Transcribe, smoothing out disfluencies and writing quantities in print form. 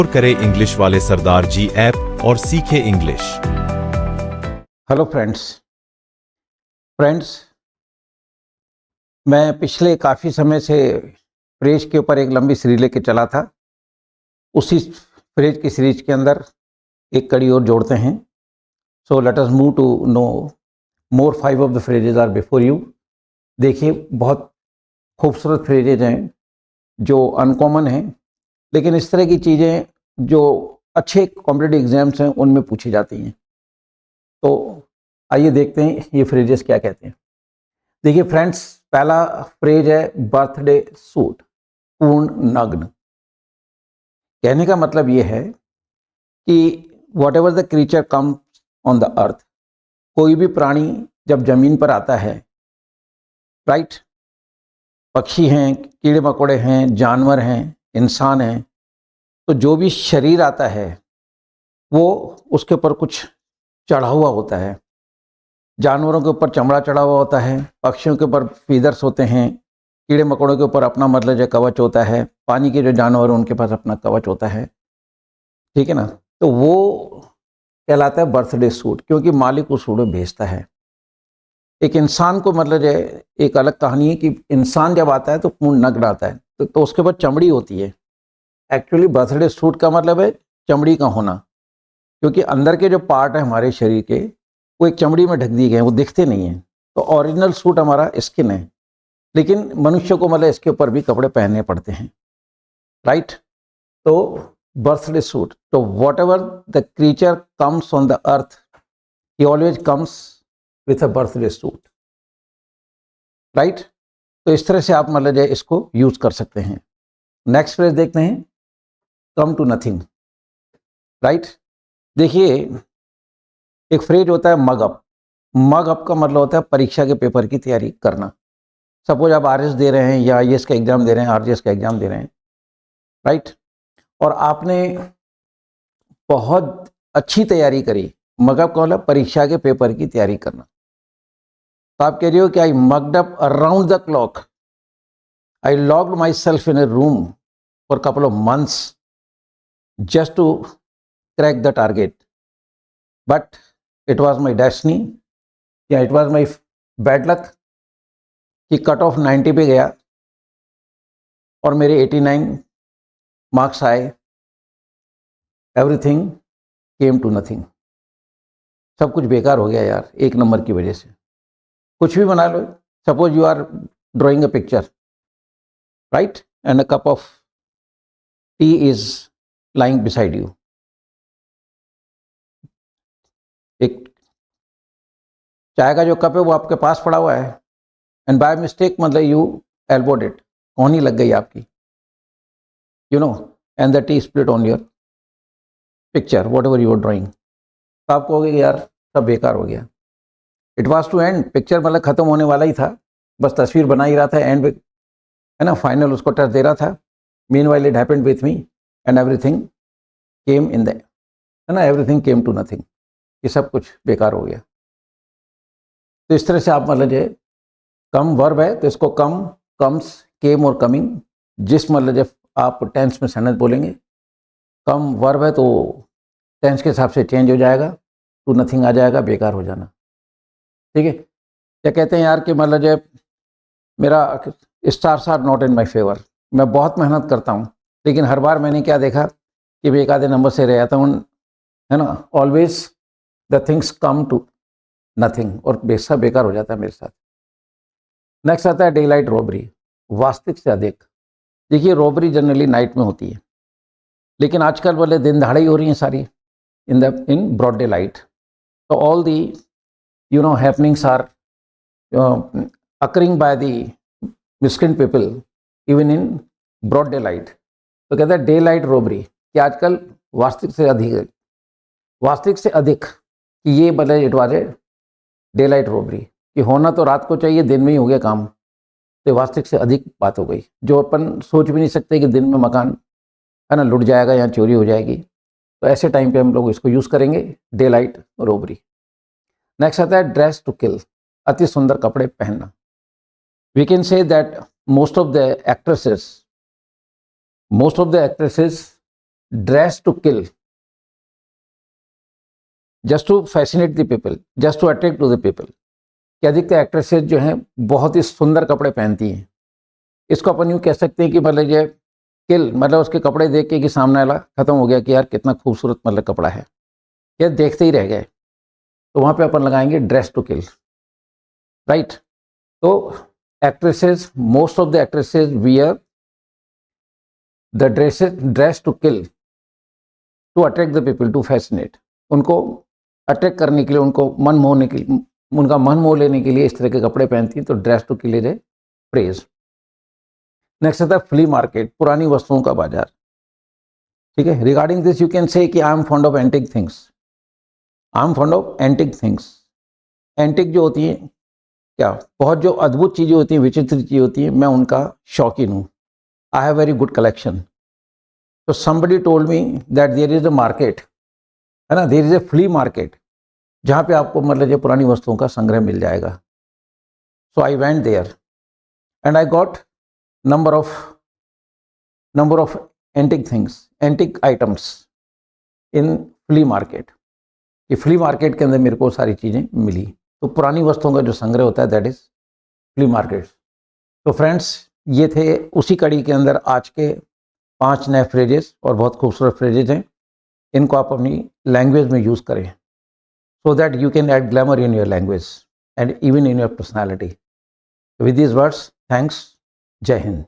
करें इंग्लिश वाले सरदार जी ऐप और सीखे इंग्लिश। हेलो फ्रेंड्स, मैं पिछले काफ़ी समय से फ्रेज के ऊपर एक लंबी सीरीज लेके चला था। उसी फ्रेज की सीरीज के अंदर एक कड़ी और जोड़ते हैं। So let us move to no more 5 of the phrases are before you. देखिए, बहुत खूबसूरत फ्रेजेज हैं जो अनकॉमन हैं, लेकिन इस तरह की चीज़ें जो अच्छे कॉम्पिटिटिव एग्जाम्स हैं उनमें पूछी जाती हैं। तो आइए देखते हैं ये फ्रेजेस क्या कहते हैं। देखिए फ्रेंड्स, पहला फ्रेज है बर्थडे सूट, पूर्ण नग्न। कहने का मतलब ये है कि what ever the creature come on the earth, कोई भी प्राणी जब जमीन पर आता है, राइट, पक्षी हैं, कीड़े मकोड़े हैं, जानवर हैं, इंसान हैं, तो जो भी शरीर आता है वो उसके ऊपर कुछ चढ़ा हुआ होता है। जानवरों के ऊपर चमड़ा चढ़ा हुआ होता है, पक्षियों के ऊपर फीदर्स होते हैं, कीड़े मकोड़ों के ऊपर अपना मतलब जो कवच होता है, पानी के जो जानवर हैं उनके पास अपना कवच होता है, ठीक है ना। तो वो कहलाता है बर्थडे सूट, क्योंकि मालिक उस सूट में भेजता है। एक इंसान को मतलब जो है, एक अलग कहानी है कि इंसान जब आता है तो पूर्ण नग्न आता है, तो उसके ऊपर चमड़ी होती है। एक्चुअली बर्थडे सूट का मतलब है चमड़ी का होना, क्योंकि अंदर के जो पार्ट है हमारे शरीर के वो एक चमड़ी में ढक दिए गए हैं, वो दिखते नहीं हैं। तो ओरिजिनल सूट हमारा स्किन है, लेकिन मनुष्य को मतलब इसके ऊपर भी कपड़े पहनने पड़ते हैं, राइट। तो बर्थडे सूट, तो what ever the creature comes on the earth, he always comes with a birthday suit, right. तो इस तरह से आप मतलब जो है इसको यूज कर सकते हैं। नेक्स्ट फ्रेज देखते हैं, कम टू नथिंग, राइट। देखिए, एक फ्रेज होता है मग अप। मग अप का मतलब होता है परीक्षा के पेपर की तैयारी करना। सपोज आप आरएस दे रहे हैं या आईएएस का एग्जाम दे रहे हैं, आरजीएस का एग्जाम दे रहे हैं, राइट, और आपने बहुत अच्छी तैयारी करी। मग अप का मतलब परीक्षा के पेपर की तैयारी करना। तो आप कह रहे हो कि I mugged up around the clock, I locked myself in a room for couple of months just to crack the target, but it was my destiny या it was my bad luck कि cut off 90 पे गया और मेरे 89 marks आए। Everything came to nothing, सब कुछ बेकार हो गया यार, एक नंबर की वजह से। कुछ भी बना लो, suppose you are drawing a picture, right, and a cup of tea is lying beside you. एक चाय का जो कप है वो आपके पास पड़ा हुआ है, एंड बाय मिस्टेक मतलब यू एल्बोड इट, कोहनी लग गई आपकी, you know, and the tea split on your picture whatever you're drawing. तो आप कहोगे कि यार सब बेकार हो गया। It was to end, picture मतलब खत्म होने वाला ही था, बस तस्वीर बना ही रहा था, एंड है ना, फाइनल उसको टच दे रहा था। Mean while it happened with me and everything came in the, है ना, एवरीथिंग केम टू नथिंग, ये सब कुछ बेकार हो गया। तो इस तरह से आप मतलब जो कम वर्ब है तो इसको कम, कम्स, केम और कमिंग, जिस मतलब जब आप टेंस में सेंटेंस बोलेंगे, कम वर्ब है तो टेंस के हिसाब से चेंज हो जाएगा, टू नथिंग आ जाएगा, बेकार हो जाना, ठीक है। क्या कहते हैं यार कि मतलब जो मेरा stars are not in my favour, मैं बहुत मेहनत करता हूँ लेकिन हर बार मैंने क्या देखा कि मैं एक आधे नंबर से रह जाता हूँ, है ना। Always the things come to nothing, और बेसा बेकार हो जाता है मेरे साथ। नेक्स्ट आता है डे लाइट रॉबरी, वास्तविक से अधिक। देखिए, रॉबरी जनरली नाइट में होती है, लेकिन आजकल बोले दिन दहाड़े ही हो रही हैं सारी, इन ब्रॉड डे लाइट। तो all the happenings are occurring by the miscreant people even in broad daylight। तो कहता है डे लाइट रोबरी, कि आजकल वास्तविक से अधिक है, वास्तविक से अधिक, कि ये मतलब it was a day light robbery, कि होना तो रात को चाहिए, दिन में ही हो गया काम। तो वास्तविक से अधिक बात हो गई, जो अपन सोच भी नहीं सकते कि दिन में मकान, है ना, लुट जाएगा या चोरी हो जाएगी। तो ऐसे टाइम पे हम लोग इसको यूज़ करेंगे, डे लाइट रोबरी। नेक्स्ट आता है ड्रेस टू किल, अति सुंदर कपड़े पहनना। We can say that most of the actresses dress to kill, just to fascinate the people, just to attract to the people. कि अधिकतर एक्ट्रेसेस जो हैं बहुत ही सुंदर कपड़े पहनती हैं। इसको अपन यूँ कह सकते हैं कि मतलब ये किल, मतलब उसके कपड़े देख के कि सामने वाला खत्म हो गया कि यार कितना खूबसूरत मतलब कपड़ा है, ये देखते ही रह गए, तो वहाँ पे अपन लगाएंगे ड्रेस टू किल, राइट। तो actresses, most of the actresses wear the dress to kill, to attract the people, to fascinate. उनको अट्रैक्ट करने के लिए, उनको मन मोहने के लिए, उनका मन मोह लेने के लिए इस तरह के कपड़े पहनती हैं। तो dress to kill is a phrase. Next आता है फ्ली मार्केट, पुरानी वस्तुओं का बाजार। ठीक है, regarding this you can say कि I am fond of antique things, I am fond of antique things. Antique जो होती हैं, क्या बहुत जो अद्भुत चीज़ें होती हैं, विचित्र चीज़ें होती हैं, मैं उनका शौकीन हूँ। I have very good collection. तो somebody told me that there is a market, है ना, there is a flea market, जहाँ पे आपको मतलब ये पुरानी वस्तुओं का संग्रह मिल जाएगा। So I went there and I got number of antique things, antique items in flea market। ये फ्ली मार्केट के अंदर मेरे को सारी चीज़ें मिली। तो पुरानी वस्तुओं का जो संग्रह होता है दैट इज फ्ली मार्केट। तो फ्रेंड्स, ये थे उसी कड़ी के अंदर आज के 5 नए फ्रेजेस, और बहुत खूबसूरत फ्रेजेस हैं। इनको आप अपनी लैंग्वेज में यूज़ करें, so that you can add glamour in your language and even in your personality. With these words, thanks, जय हिंद।